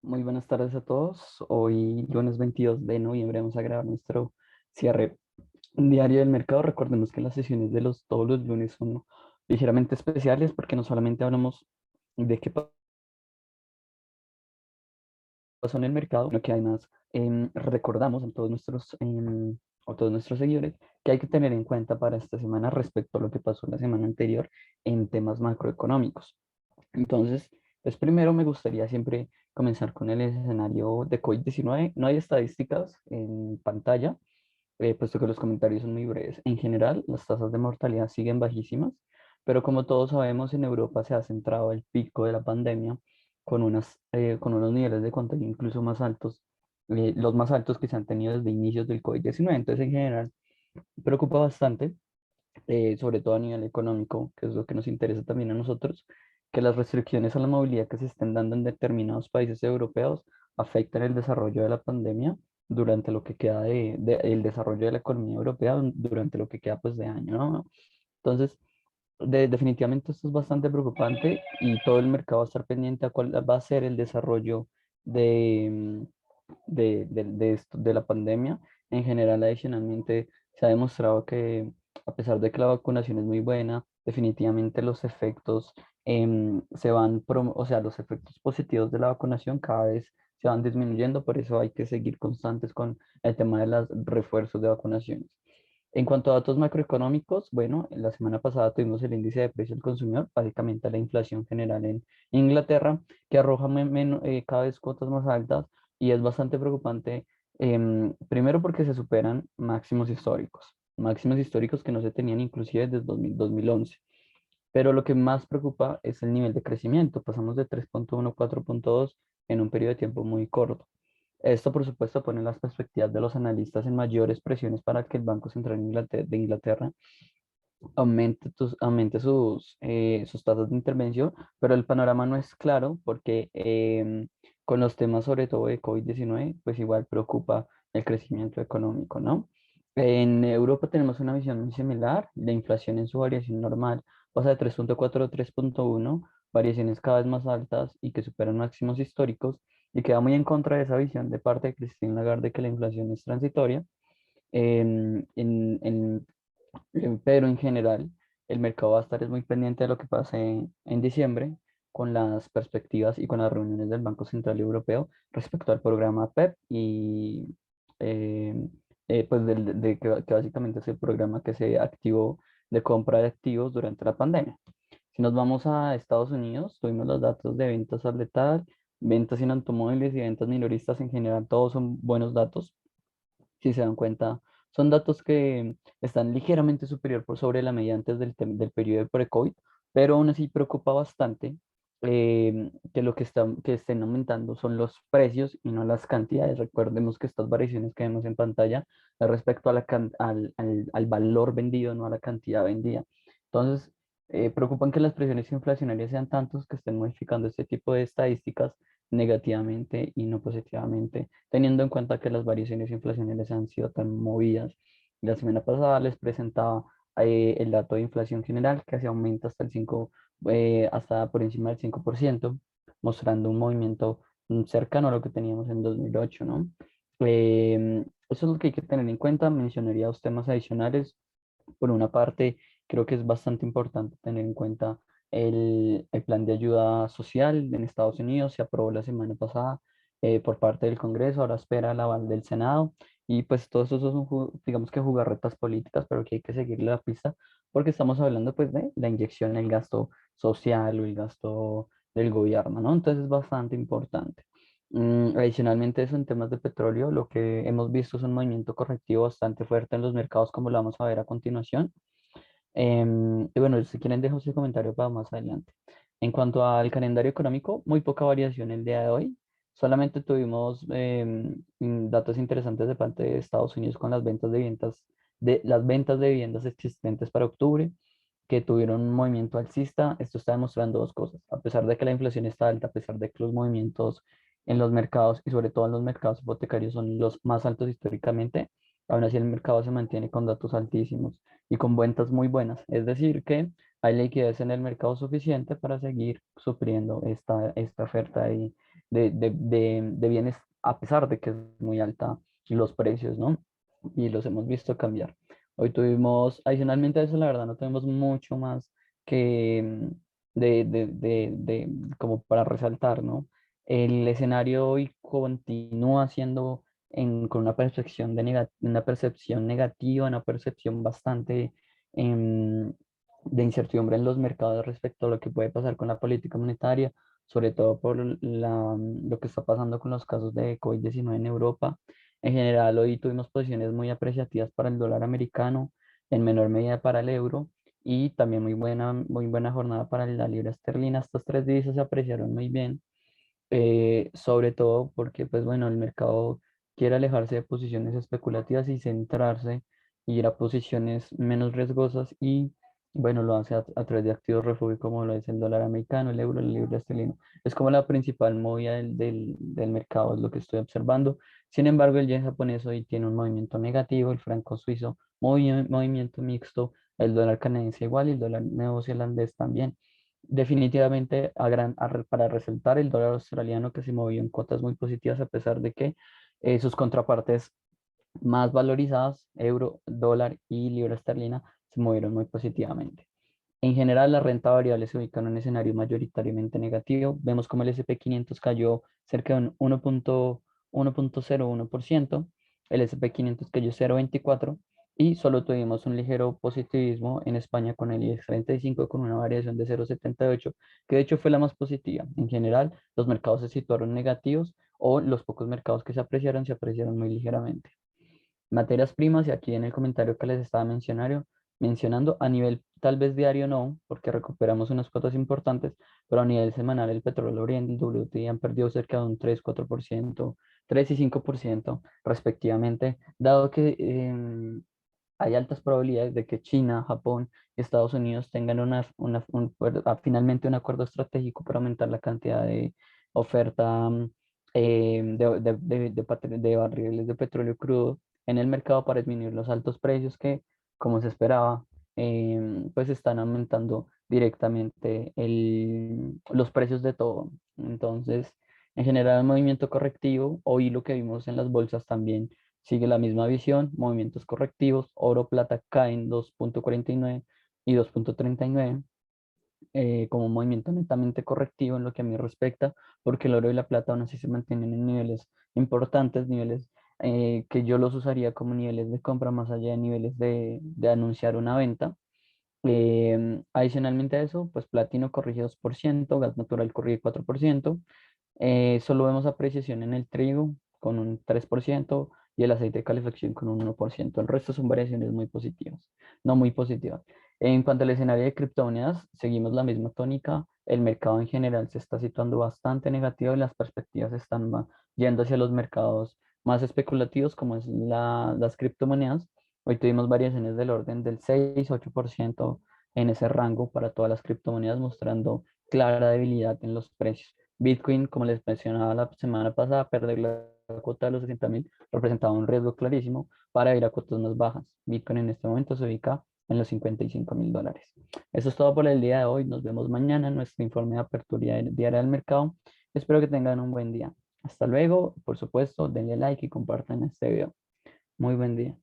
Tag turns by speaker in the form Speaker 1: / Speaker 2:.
Speaker 1: Muy buenas tardes a todos. Hoy, lunes 22 de noviembre, vamos a grabar nuestro cierre diario del mercado. Recordemos que las sesiones de todos los lunes son ligeramente especiales porque no solamente hablamos de qué pasó en el mercado, sino que además recordamos a todos nuestros seguidores que hay que tener en cuenta para esta semana respecto a lo que pasó la semana anterior en temas macroeconómicos. Entonces, pues primero me gustaría siempre comenzar con el escenario de COVID-19. No hay estadísticas en pantalla, puesto que los comentarios son muy breves. En general, las tasas de mortalidad siguen bajísimas, pero como todos sabemos, en Europa se ha centrado el pico de la pandemia con unos niveles de contagio incluso más altos, los más altos que se han tenido desde inicios del COVID-19. Entonces, en general, preocupa bastante, sobre todo a nivel económico, que es lo que nos interesa también a nosotros, que las restricciones a la movilidad que se estén dando en determinados países europeos afecten el desarrollo de la pandemia durante lo que queda el desarrollo de la economía europea durante lo que queda pues de año, ¿no? Entonces, definitivamente esto es bastante preocupante y todo el mercado va a estar pendiente a cuál va a ser el desarrollo de, de la pandemia. En general, adicionalmente, se ha demostrado que a pesar de que la vacunación es muy buena, definitivamente los efectos o sea, los efectos positivos de la vacunación cada vez se van disminuyendo, por eso hay que seguir constantes con el tema de los refuerzos de vacunaciones. En cuanto a datos macroeconómicos, bueno, la semana pasada tuvimos el índice de precio al consumidor, básicamente la inflación general en Inglaterra, que arroja cada vez cuotas más altas y es bastante preocupante, primero porque se superan máximos históricos que no se tenían inclusive desde 2011. Pero lo que más preocupa es el nivel de crecimiento. Pasamos de 3,1 a 4,2 en un periodo de tiempo muy corto. Esto, por supuesto, pone las perspectivas de los analistas en mayores presiones para que el Banco Central de Inglaterra aumente sus tasas de intervención, pero el panorama no es claro porque con los temas sobre todo de COVID-19, pues igual preocupa el crecimiento económico, ¿no? En Europa tenemos una visión muy similar, la inflación en su variación normal pasa de 3,4 a 3,1, variaciones cada vez más altas y que superan máximos históricos, y queda muy en contra de esa visión de parte de Christine Lagarde que la inflación es transitoria. En, en, en pero en general, el mercado va a estar es muy pendiente de lo que pase en diciembre con las perspectivas y con las reuniones del Banco Central Europeo respecto al programa PEP y eh, pues que básicamente es el programa que se activó de compra de activos durante la pandemia. Si nos vamos a Estados Unidos, tuvimos los datos de ventas al detalle, ventas en automóviles y ventas minoristas en general, todos son buenos datos. Si se dan cuenta, son datos que están ligeramente superior por sobre la media antes del periodo de pre-COVID, pero aún así preocupa bastante, que que estén aumentando son los precios y no las cantidades. Recordemos que estas variaciones que vemos en pantalla es respecto a al valor vendido, no a la cantidad vendida. Entonces, preocupan que las presiones inflacionarias sean tantos que estén modificando este tipo de estadísticas negativamente y no positivamente, teniendo en cuenta que las variaciones inflacionarias han sido tan movidas. La semana pasada les presentaba el dato de inflación general que se aumenta hasta hasta por encima del 5%, mostrando un movimiento cercano a lo que teníamos en 2008, ¿no? Eso es lo que hay que tener en cuenta. Mencionaría dos temas adicionales. Por una parte, creo que es bastante importante tener en cuenta el plan de ayuda social en Estados Unidos. Se aprobó la semana pasada por parte del Congreso, ahora espera el aval del Senado. Y pues todos esos son, digamos que jugarretas políticas, pero que hay que seguirle la pista porque estamos hablando pues de la inyección, el gasto social o el gasto del gobierno, ¿no? Entonces es bastante importante. Adicionalmente eso en temas de petróleo, lo que hemos visto es un movimiento correctivo bastante fuerte en los mercados, como lo vamos a ver a continuación. Y bueno, si quieren dejo ese comentario para más adelante. En cuanto al calendario económico, muy poca variación el día de hoy. Solamente tuvimos datos interesantes de parte de Estados Unidos con las ventas de viviendas existentes para octubre, que tuvieron un movimiento alcista. Esto está demostrando dos cosas. A pesar de que la inflación está alta, a pesar de que los movimientos en los mercados y sobre todo en los mercados hipotecarios son los más altos históricamente, aún así el mercado se mantiene con datos altísimos y con ventas muy buenas. Es decir, que hay liquidez en el mercado suficiente para seguir supliendo esta oferta de bienes, a pesar de que es muy alta los precios, ¿no? Y los hemos visto cambiar. Hoy tuvimos, adicionalmente a eso, la verdad, no tenemos mucho más que como para resaltar, ¿no? El escenario hoy continúa siendo con una percepción una percepción negativa, una percepción bastante em, de incertidumbre en los mercados respecto a lo que puede pasar con la política monetaria, sobre todo por lo que está pasando con los casos de COVID-19 en Europa. En general, hoy tuvimos posiciones muy apreciativas para el dólar americano, en menor medida para el euro, y también muy buena jornada para la libra esterlina. Estas tres divisas se apreciaron muy bien, sobre todo porque, pues bueno, el mercado quiere alejarse de posiciones especulativas y centrarse y ir a posiciones menos riesgosas, y, bueno, lo hace a través de activos refugio como lo es el dólar americano, el euro, el libra esterlina. Es como la principal movida del mercado, es lo que estoy observando. Sin embargo, el yen japonés hoy tiene un movimiento negativo, el franco suizo movimiento mixto, el dólar canadiense igual y el dólar neozelandés también. Definitivamente, para resaltar, el dólar australiano, que se movió en cotas muy positivas a pesar de que sus contrapartes más valorizadas, euro, dólar y libra esterlina, se movieron muy positivamente. En general, la renta variable se ubica en un escenario mayoritariamente negativo. Vemos como el SP 500 cayó cerca de un 1,01%, el SP 500 cayó 0,24%, y solo tuvimos un ligero positivismo en España con el IBEX 35 con una variación de 0,78, que de hecho fue la más positiva. En general, los mercados se situaron negativos, o los pocos mercados que se apreciaron muy ligeramente. Materias primas, y aquí en el comentario que les estaba mencionando, a nivel tal vez diario no, porque recuperamos unas cuotas importantes, pero a nivel semanal el petróleo Orient y el WTI han perdido cerca de un 3-4%, 3 y 5% respectivamente, dado que hay altas probabilidades de que China, Japón y Estados Unidos tengan finalmente un acuerdo estratégico para aumentar la cantidad de oferta de barriles de petróleo crudo en el mercado para disminuir los altos precios que, como se esperaba, pues están aumentando directamente los precios de todo. Entonces, en general, un movimiento correctivo. Hoy lo que vimos en las bolsas también sigue la misma visión, movimientos correctivos, oro, plata caen 2,49 y 2,39, como un movimiento netamente correctivo en lo que a mí respecta, porque el oro y la plata aún así se mantienen en niveles importantes, niveles que yo los usaría como niveles de compra más allá de niveles de anunciar una venta. Adicionalmente a eso, pues platino corrige 2%, gas natural corrige 4%. Solo vemos apreciación en el trigo con un 3% y el aceite de calefacción con un 1%. El resto son variaciones muy positivas, no muy positivas. En cuanto al escenario de criptomonedas, seguimos la misma tónica. El mercado en general se está situando bastante negativo y las perspectivas están yendo hacia los mercados más especulativos, como es las criptomonedas. Hoy tuvimos variaciones del orden del 6-8% en ese rango para todas las criptomonedas, mostrando clara debilidad en los precios. Bitcoin, como les mencionaba la semana pasada, perder la cuota de los 60.000 representaba un riesgo clarísimo para ir a cuotas más bajas. Bitcoin en este momento se ubica en los $55.000. Eso es todo por el día de hoy. Nos vemos mañana en nuestro informe de apertura diaria del mercado. Espero que tengan un buen día. Hasta luego. Por supuesto, denle like y compartan este video. Muy buen día.